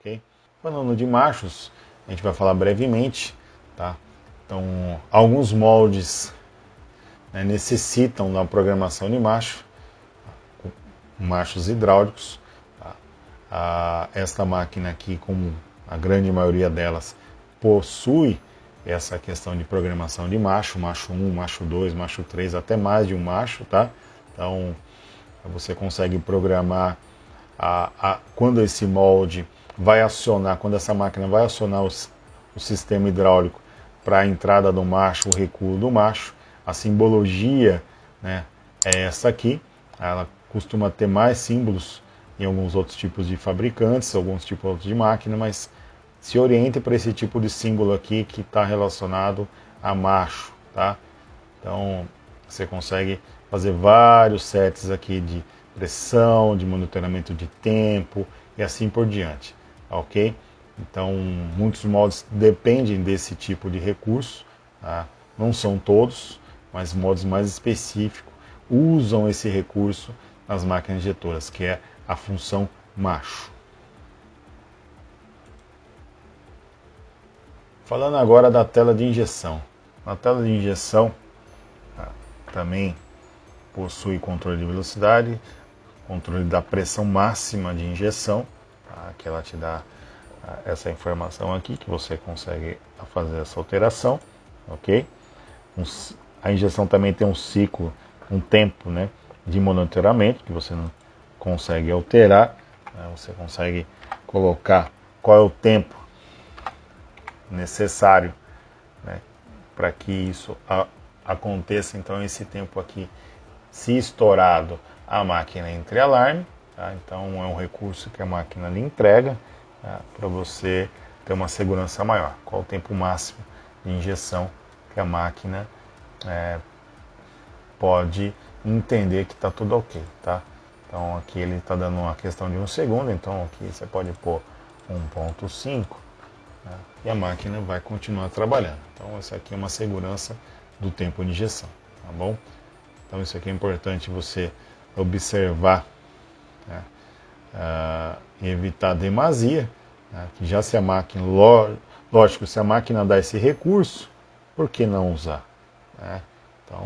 ok? Falando de machos, a gente vai falar brevemente, tá? Então, alguns moldes, né, necessitam da programação de machos hidráulicos. Esta máquina aqui, como a grande maioria delas, possui essa questão de programação de macho 1, macho 2, macho 3, até mais de um macho, tá? Então, você consegue programar quando esse molde vai acionar, quando essa máquina vai acionar o sistema hidráulico para a entrada do macho, o recuo do macho. A simbologia, né, é essa aqui. Ela costuma ter mais símbolos em alguns outros tipos de fabricantes, alguns tipos de máquina, mas se oriente para esse tipo de símbolo aqui que está relacionado a macho, tá? Então você consegue fazer vários sets aqui de pressão, de monitoramento de tempo e assim por diante, ok? Então muitos moldes dependem desse tipo de recurso, tá? Não são todos, mas moldes mais específicos usam esse recurso nas máquinas injetoras, que é a função macho. Falando agora da tela de injeção. Na tela de injeção também possui controle de velocidade, controle da pressão máxima de injeção, tá? Que ela te dá essa informação aqui, que você consegue fazer essa alteração, ok? A injeção também tem um ciclo, um tempo, né, de monitoramento, que você não consegue alterar, né? Você consegue colocar qual é o tempo necessário, né, para que isso aconteça. Então esse tempo aqui, se estourado, a máquina entra em alarme, tá? Então é um recurso que a máquina lhe entrega, tá, para você ter uma segurança maior. Qual o tempo máximo de injeção que a máquina pode entender que está tudo ok, tá? Então aqui ele está dando uma questão de 1 segundo, então aqui você pode pôr 1.5, né, e a máquina vai continuar trabalhando. Então essa aqui é uma segurança do tempo de injeção, tá bom? Então isso aqui é importante você observar, né, e evitar demasia, né, que já se a máquina, lógico, se a máquina dá esse recurso, por que não usar, né? Então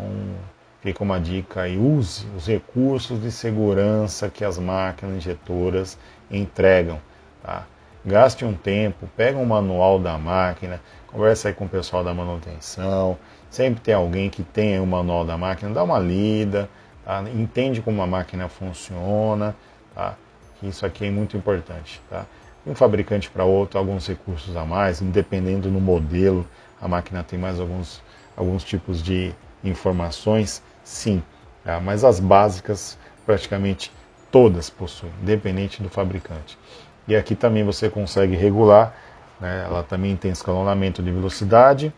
fica uma dica aí, use os recursos de segurança que as máquinas injetoras entregam, tá? Gaste um tempo, pega um manual da máquina, conversa aí com o pessoal da manutenção, sempre tem alguém que tem o manual da máquina, dá uma lida, tá? Entende como a máquina funciona, tá? Isso aqui é muito importante, tá? De um fabricante para outro, alguns recursos a mais, dependendo do modelo, a máquina tem mais alguns tipos de informações, sim, tá? Mas as básicas praticamente todas possuem, independente do fabricante. E aqui também você consegue regular, né? Ela também tem escalonamento de velocidade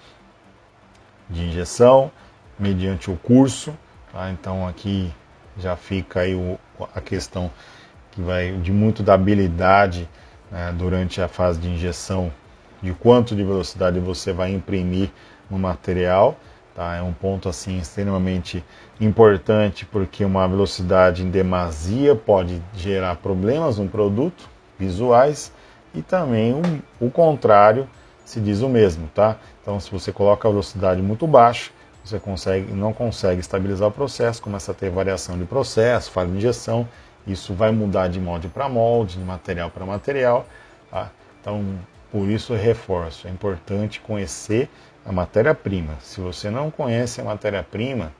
de injeção mediante o curso, tá? Então aqui já fica aí a questão que vai de muito da habilidade, né, durante a fase de injeção, de quanto de velocidade você vai imprimir no material, tá? É um ponto assim extremamente importante, porque uma velocidade em demasia pode gerar problemas no produto, visuais, e também o contrário se diz o mesmo, tá? Então se você coloca a velocidade muito baixa, você não consegue estabilizar o processo, começa a ter variação de processo, falha de injeção, isso vai mudar de molde para molde, de material para material, tá? Então, por isso eu reforço, é importante conhecer a matéria-prima. Se você não conhece a matéria-prima,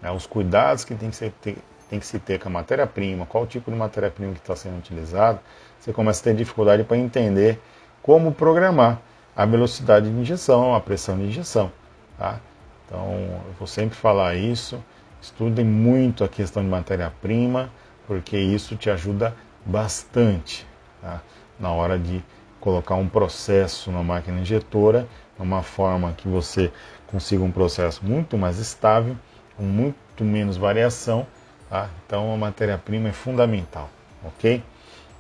né, os cuidados que tem que se ter com a matéria-prima, qual tipo de matéria-prima que está sendo utilizado, você começa a ter dificuldade para entender como programar a velocidade de injeção, a pressão de injeção, tá? Então, eu vou sempre falar isso, estudem muito a questão de matéria-prima, porque isso te ajuda bastante, tá? Na hora de colocar um processo na máquina injetora, de uma forma que você consiga um processo muito mais estável, com muito menos variação, tá? Então a matéria-prima é fundamental, ok?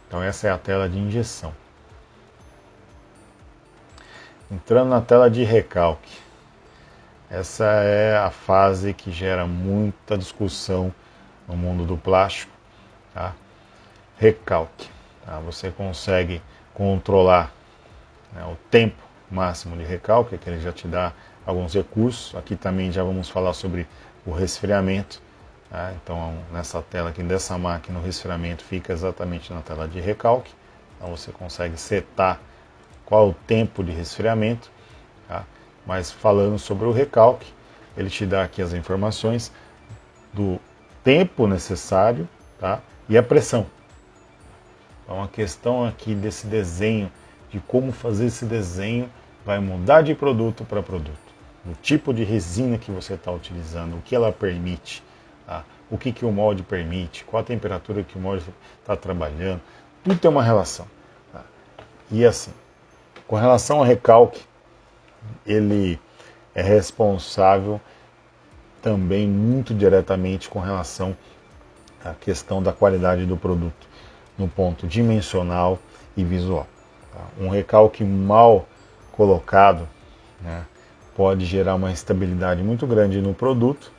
Então essa é a tela de injeção. Entrando na tela de recalque. Essa é a fase que gera muita discussão no mundo do plástico, tá? Recalque, tá? Você consegue controlar, né, o tempo máximo de recalque, que ele já te dá alguns recursos. Aqui também já vamos falar sobre o resfriamento. Tá? Então, nessa tela aqui dessa máquina, o resfriamento fica exatamente na tela de recalque. Então, você consegue setar qual é o tempo de resfriamento. Tá? Mas falando sobre o recalque, ele te dá aqui as informações do tempo necessário, tá? E a pressão. Então a questão aqui desse desenho, de como fazer esse desenho, vai mudar de produto para produto. O tipo de resina que você está utilizando, o que ela permite, tá? O que o molde permite, qual a temperatura que o molde está trabalhando, tudo tem uma relação. Tá? E assim, com relação ao recalque, ele é responsável também muito diretamente com relação à questão da qualidade do produto, no ponto dimensional e visual. Tá? Um recalque mal colocado, né, pode gerar uma instabilidade muito grande no produto,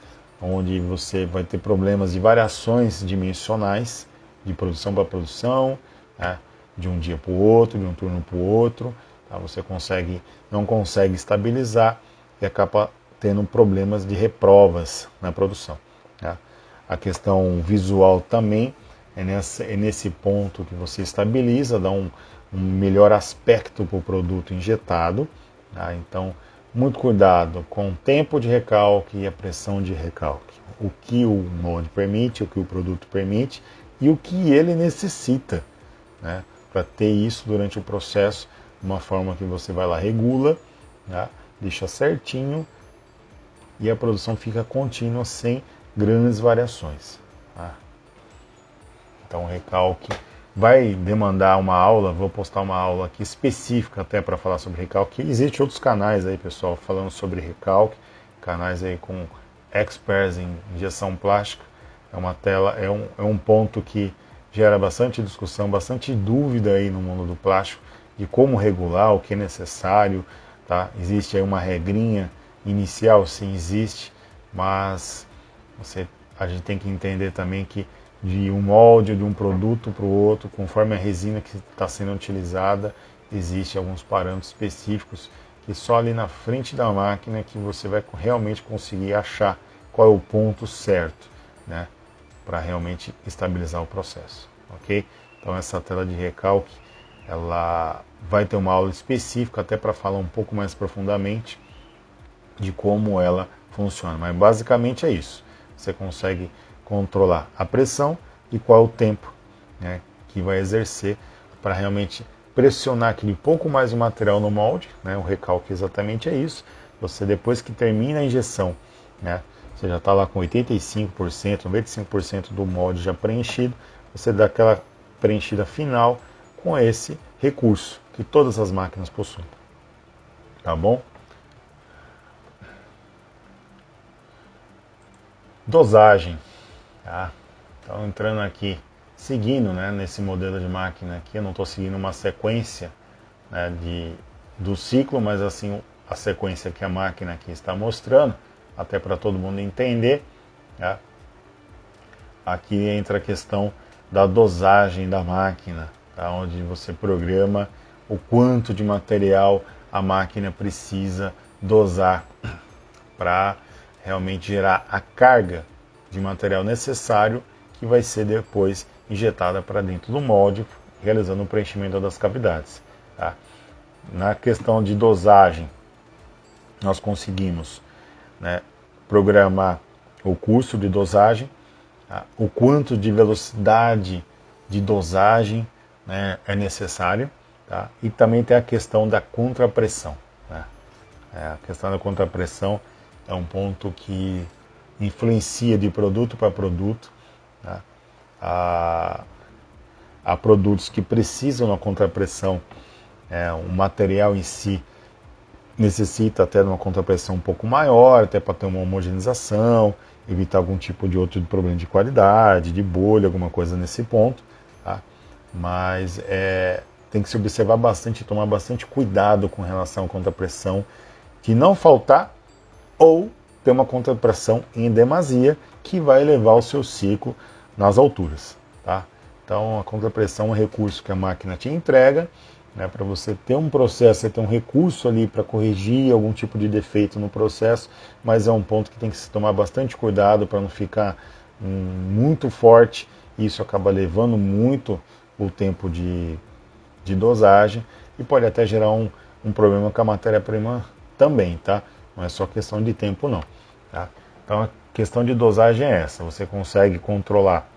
onde você vai ter problemas de variações dimensionais, de produção para produção, né, de um dia para o outro, de um turno para o outro. Tá? Você não consegue estabilizar e acaba tendo problemas de reprovas na produção. Tá? A questão visual também é nesse ponto que você estabiliza, dá um melhor aspecto para o produto injetado. Tá? Então, muito cuidado com o tempo de recalque e a pressão de recalque. O que o molde permite, o que o produto permite e o que ele necessita, né, para ter isso durante o processo, de uma forma que você vai lá, regula, tá? Deixa certinho e a produção fica contínua sem grandes variações. Tá? Então o recalque vai demandar uma aula, vou postar uma aula aqui específica até para falar sobre recalque. Existem outros canais aí, pessoal, falando sobre recalque, canais aí com experts em injeção plástica. É uma tela, é um ponto que gera bastante discussão, bastante dúvida aí no mundo do plástico, de como regular, o que é necessário. Tá? Existe aí uma regrinha inicial, sim, existe, mas a gente tem que entender também que de um molde, de um produto para o outro, conforme a resina que está sendo utilizada, existem alguns parâmetros específicos que só ali na frente da máquina que você vai realmente conseguir achar qual é o ponto certo, né, para realmente estabilizar o processo, ok? Então essa tela de recalque, ela vai ter uma aula específica até para falar um pouco mais profundamente de como ela funciona, mas basicamente é isso. Você consegue controlar a pressão e qual é o tempo, né, que vai exercer para realmente pressionar aquele pouco mais de material no molde, né, o recalque exatamente é isso. Você depois que termina a injeção, né, você já está lá com 85%, 95% do molde já preenchido, você dá aquela preenchida final com esse recurso que todas as máquinas possuem. Tá bom? Dosagem. Tá? Então entrando aqui, seguindo, né, nesse modelo de máquina aqui, eu não estou seguindo uma sequência, né, do ciclo, mas assim a sequência que a máquina aqui está mostrando, até para todo mundo entender. Tá? Aqui entra a questão da dosagem da máquina, tá? Onde você programa o quanto de material a máquina precisa dosar para realmente gerar a carga de material necessário que vai ser depois injetada para dentro do molde, realizando o preenchimento das cavidades. Tá? Na questão de dosagem, nós conseguimos, né, programar o curso de dosagem, tá? O quanto de velocidade de dosagem, né, é necessário, tá? E também tem a questão da contrapressão. Né? A questão da contrapressão é um ponto que influencia de produto para produto. Tá? Há produtos que precisam da contrapressão, o material em si necessita até de uma contrapressão um pouco maior, até para ter uma homogeneização, evitar algum tipo de outro problema de qualidade, de bolha, alguma coisa nesse ponto. Tá? Mas tem que se observar bastante e tomar bastante cuidado com relação à contrapressão, de não faltar ou ter uma contrapressão em demasia que vai elevar o seu ciclo nas alturas. Tá? Então a contrapressão é um recurso que a máquina te entrega, né, para você ter um processo, você ter um recurso ali para corrigir algum tipo de defeito no processo, mas é um ponto que tem que se tomar bastante cuidado para não ficar muito forte, e isso acaba levando muito o tempo de dosagem e pode até gerar um problema com a matéria-prima também, tá? Não é só questão de tempo não, tá? Então a questão de dosagem é essa, você consegue controlar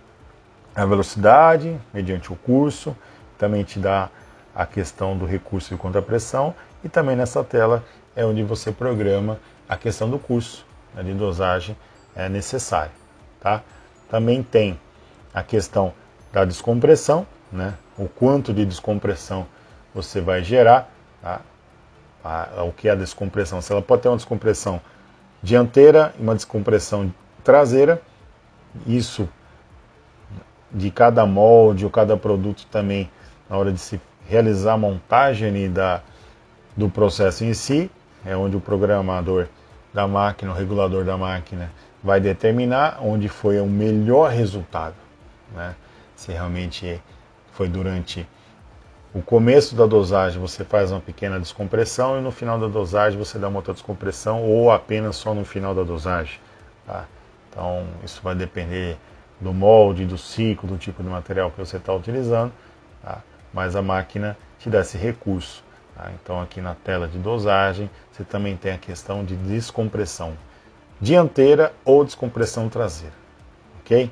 a velocidade mediante o curso, também te dá a questão do recurso de contrapressão e também nessa tela é onde você programa a questão do curso, né, de dosagem necessário, tá? Também tem a questão da descompressão, né? O quanto de descompressão você vai gerar, tá? O que é a descompressão? Se ela pode ter uma descompressão dianteira e uma descompressão traseira, isso de cada molde ou cada produto também na hora de se realizar a montagem do processo em si, é onde o programador da máquina, o regulador da máquina, vai determinar onde foi o melhor resultado, né? Se realmente foi durante o começo da dosagem você faz uma pequena descompressão e no final da dosagem você dá uma outra descompressão ou apenas só no final da dosagem, tá? Então isso vai depender do molde, do ciclo, do tipo de material que você está utilizando, tá? Mas a máquina te dá esse recurso, tá? Então aqui na tela de dosagem você também tem a questão de descompressão dianteira ou descompressão traseira, ok?